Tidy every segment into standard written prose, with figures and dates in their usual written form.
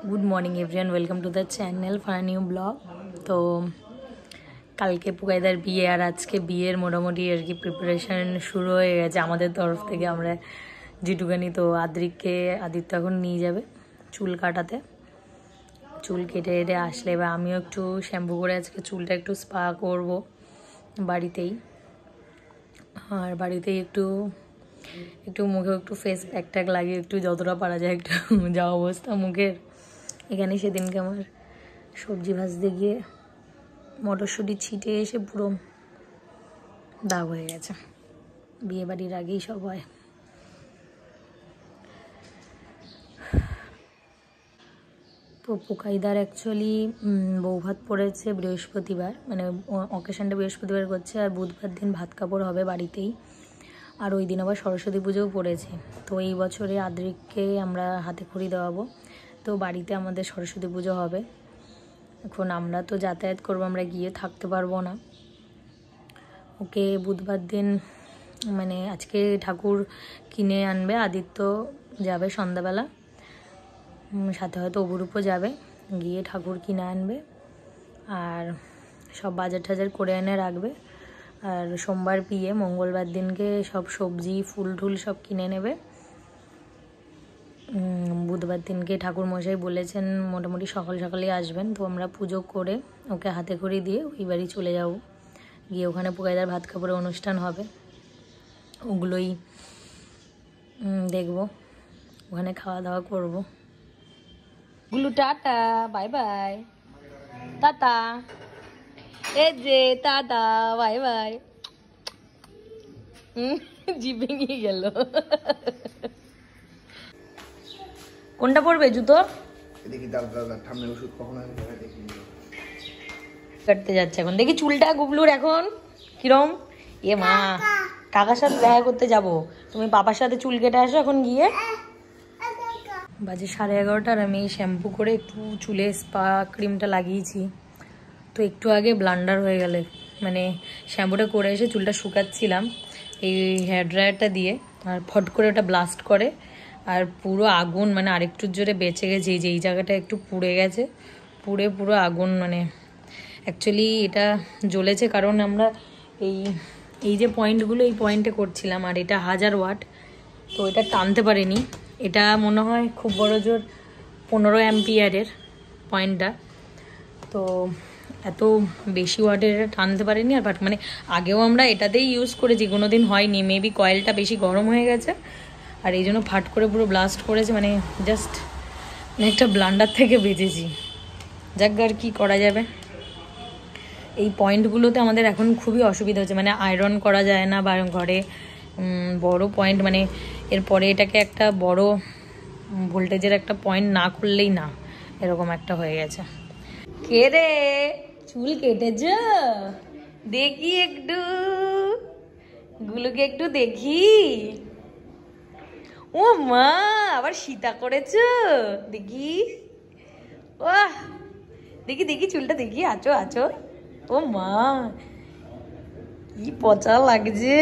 Good morning everyone, welcome to the channel for new blog. तो কালকে পুকাইদার বিয়ে আর আজকে বিয়ের মোটামুটি আর কি প্রিপারেশন শুরু হয়ে গেছে আমাদের তরফ থেকে। আমরা যেটুকানি তো আদিত্য এখন নিয়ে যাবে চুল কাটাতে। চুল কেটে কেটে আসলে এবার আমিও একটু শ্যাম্পু করে আজকে চুলটা একটু স্পা করব বাড়িতেই। আর বাড়িতেই একটু একটু মুখে একটু ফেস প্যাক ট্যাক লাগিয়ে একটু যতটা পারা যায় একটু যা অবস্থা মুখের। এখানে সেদিনকে আমার সবজি ভাজতে গিয়ে মটরশুঁটি ছিটে এসে পুরো দাগ হয়ে গেছে। বিয়ে বাড়ির আগেই সব হয়। তো পুকাইদার অ্যাকচুয়ালি বৌভাত পড়েছে বৃহস্পতিবার, মানে অকেশনটা বৃহস্পতিবার করছে, আর বুধবার দিন ভাত কাপড় হবে বাড়িতেই। আর ওই দিন আবার সরস্বতী পুজোও পড়েছে। তো এই বছরে আদ্রিককে আমরা হাতে খড়ি দেওয়াবো, তো বাড়িতে আমাদের সরস্বতী পুজো হবে। এখন আমরা তো যাতায়াত করবো, আমরা গিয়ে থাকতে পারবো না। ওকে বুধবার দিন মানে আজকে ঠাকুর কিনে আনবে, আদিত্য যাবে সন্ধ্যাবেলা, সাথে হয়তো অবরূপও যাবে, গিয়ে ঠাকুর কিনে আনবে আর সব বাজার টাজার করে এনে রাখবে। আর সোমবার বিয়ে, মঙ্গলবার দিনকে সব সবজি ফুল টুল সব কিনে নেবে। বুধবার দিনকে ঠাকুর মশাই বলেছেন মোটামুটি সকাল সকালেই আসবেন। তো আমরা পুজো করে ওকে হাতে করে দিয়ে ওই বাড়ি চলে যাব, গিয়ে ওখানে পুকাইদার ভাত কাপড়ের অনুষ্ঠান হবে, ওগুলোই দেখব, ওখানে খাওয়া দাওয়া করব। গুলু টাটা, বাই বাই, টাটা, এই যে টাটা, বাই বাই। জি ভেঙে গেল। কোনটা পড়বে জুতো? কাটতে যাচ্ছে এখন, দেখি চুলটা গুবলুর এখন কিরম। এ মা, কাকার সাথে দেখা করতে যাব, তুমি পাপার সাথে চুল কেটে আসো এখন গিয়ে। বাজে 11:30 আর আমি শ্যাম্পু করে একটু চুলে স্পা ক্রিমটা লাগিয়েছি। তো একটু আগে ব্লান্ডার হয়ে গেলে, মানে শ্যাম্পুটা করে এসে চুলটা শুকাচ্ছিলাম এই হেয়ার ড্রায়ারটা দিয়ে, আর ফট করে ওটা ব্লাস্ট করে আর পুরো আগুন, মানে আরেকটু জোরে বেঁচে গেছে। এই যে এই জায়গাটা একটু পুড়ে গেছে, পুরো আগুন, মানে অ্যাকচুয়ালি এটা জ্বলেছে কারণ আমরা এই যে পয়েন্টগুলো এই পয়েন্টে করছিলাম, আর এটা 1000 ওয়াট, তো এটা টানতে পারিনি। এটা মনে হয় খুব বড় জোর 15 অ্যাম্পিয়ারের পয়েন্টটা, তো এত বেশি ওয়াটের এটা টানতে পারিনি। আর মানে আগেও আমরা এটাতেই ইউজ করেছি, কোনো দিন হয়নি, মেবি কয়েলটা বেশি গরম হয়ে গেছে আর এই জন্য ফাট করে পুরো ব্লাস্ট করেছে, মানে জাস্ট একটা ব্লান্ডার থেকে বেঁচেছি। যাক, আর কি করা যাবে। এই পয়েন্টগুলোতে আমাদের এখন খুবই অসুবিধা হচ্ছে, মানে আয়রন করা যায় না বা ঘরে বড় পয়েন্ট, মানে এরপরে এটাকে একটা বড় ভোল্টেজের একটা পয়েন্ট না করলেই না, এরকম একটা হয়ে গেছে। কে রে, চুল কেটেছ? দেখি একটু, গুলোকে একটু দেখি। ও মা, আবার সীতা করেছ দেখি। ওহ, দেখি দেখি চুলটা দেখি, আছো আছো। ও মা, কি পচা লাগছে,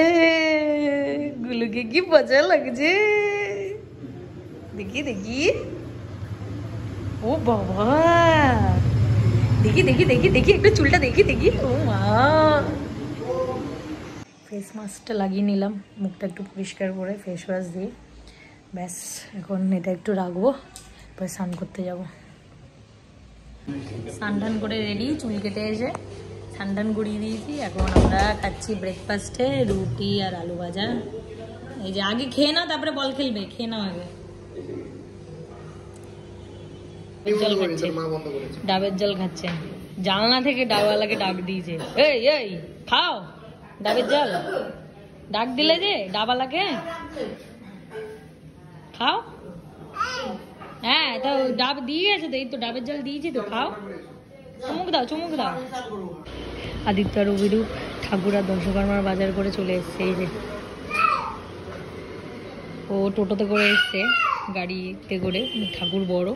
গুলোকে কি পচা লাগছে, দেখি দেখি। ও বাবা, দেখি দেখি দেখি দেখি একটু চুলটা দেখি দেখি। ও মা, ফেস মাস্কটা লাগিয়ে নিলাম, মুখটা একটু পরিষ্কার করে ফেস ওয়াশ দিয়ে, ব্যাস এখন এটা একটু রাখবো, তারপরে স্নান করতে যাব। স্নান টান করে রেডি, চুল কেটে এসে স্নান টান করিয়ে দিয়েছি। এখন আমরা খাচ্ছি ব্রেকফাস্টে রুটি আর আলু ভাজা। এই যে আগে খেয়ে নাও, তারপরে বল খেলবে, খেয়ে নাও আগে। জল খাচ্ছে, ডাবের জল খাচ্ছে, জানলা থেকে ডাবওয়ালাকে ডাক দিয়েছে, এই এই খাও ডাবের জল, ডাক দিলে যে ডাবওয়ালাকে, খাও। হ্যাঁ, তো ডাব দিয়ে আছে, তো এই তো ডাবের জল দিয়েছি, তো খাও, চুমুক দাও চুমুক দাও। আদিত্য আর অভিরূপ ঠাকুর আর দশকর্মার বাজার করে চলে এসছে। এই যে ও টোটোতে করে এসছে, গাড়িতে করে, ঠাকুর বড়,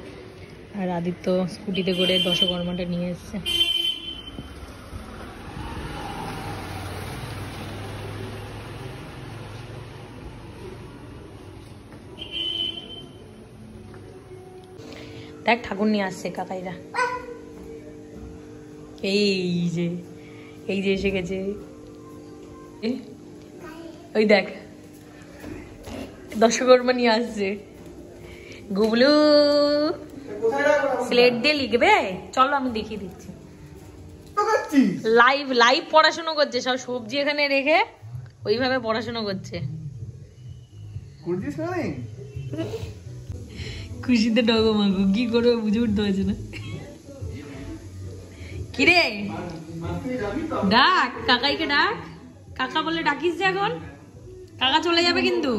আর আদিত্য স্কুটিতে করে দশকর্মাটা নিয়ে এসছে। দেখ ঠাকুর নিয়ে আসছে কাকাইরা। এই যে এসে গেছে। ওই দেখ দশকর্মা নিয়ে আসছে। গুবলু স্লেট দিয়ে লিখবে, চলো আমি দেখিয়ে দিচ্ছি। লাইভ পড়াশোনা করছে, সব সবজি এখানে রেখে ওইভাবে পড়াশোনা করছে। খুশিতে ডগমাগো কি করবে বুঝে উঠতে পারছে না। কিরে ডাক কাকাইকে ডাক, কাকা বলে ডাকিস যে এখন, কাকা চলে যাবে কিন্তু।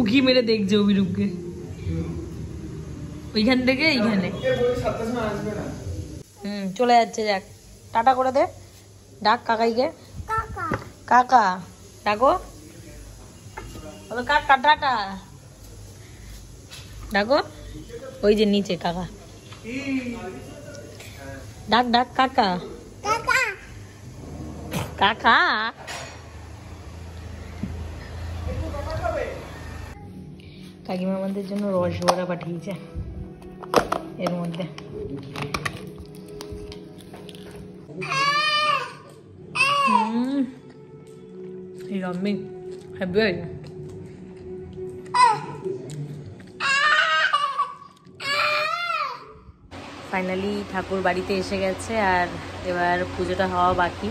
উকি মেরে দেখছে অভিরূপকে ওইখান থেকে এইখানে। চলে যাচ্ছে, যাক টাটা করে দে, ডাক কাকাইকে। কাকা ডাকো, বলো কাকা টাটা ডাকো। ওই যে নিচে কাকা, ডাক ডাক কাকা কাকা। কাকিমা আমাদের জন্য রসবড়া পাঠিয়েছে, এর মধ্যে yummy, happy হয়েছে। ফাইনালি ঠাকুর বাড়িতে এসে গেছে, আর এবার পুজোটা হওয়া বাকি।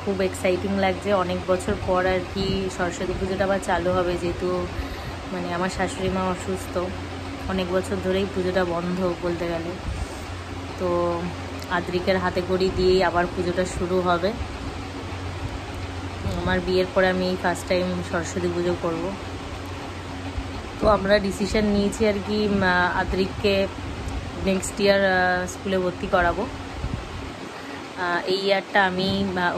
খুব এক্সাইটিং লাগছে, অনেক বছর পর আর কি সরস্বতী পুজোটা আবার চালু হবে, যেহেতু মানে আমার শাশুড়ি মা অসুস্থ, অনেক বছর ধরেই পুজোটা বন্ধ বলতে গেলে। তো আদ্রিকের হাতে করি দিয়েই আবার পুজোটা শুরু হবে। আমার বিয়ের পরে আমি এই ফার্স্ট টাইম সরস্বতী পুজো করব। তো আমরা ডিসিশন নিয়েছি আর কি আদ্রিককে নেক্সট ইয়ার স্কুলে ভর্তি করাবো। এই ইয়ারটা আমি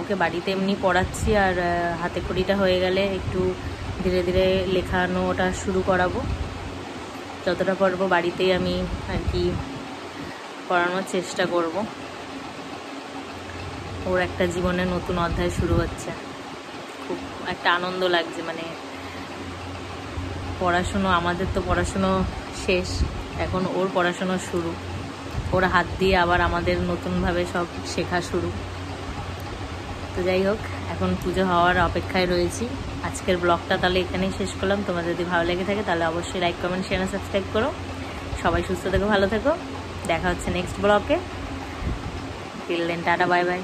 ওকে বাড়িতে এমনি পড়াচ্ছি, আর হাতে খড়িটা হয়ে গেলে একটু ধীরে ধীরে লেখানোটা শুরু করাবো। যতটা পারবো বাড়িতেই আমি আর কি পড়ানোর চেষ্টা করব। ওর একটা জীবনের নতুন অধ্যায় শুরু হচ্ছে, খুব একটা আনন্দ লাগছে। মানে পড়াশুনো, আমাদের তো পড়াশুনো শেষ, এখন ওর পড়াশুনো শুরু, ওর হাত দিয়ে আবার আমাদের নতুনভাবে সব শেখা শুরু। তো যাই হোক, এখন পুজো হওয়ার অপেক্ষায় রয়েছি। আজকের ব্লগটা তাহলে এখানেই শেষ করলাম। তোমার যদি ভালো লেগে থাকে তাহলে অবশ্যই লাইক, কমেন্ট, শেয়ার, সাবস্ক্রাইব করো। সবাই সুস্থ থেকো, ভালো থেকো, দেখা হচ্ছে নেক্সট ব্লগে। Till then tata, bye by.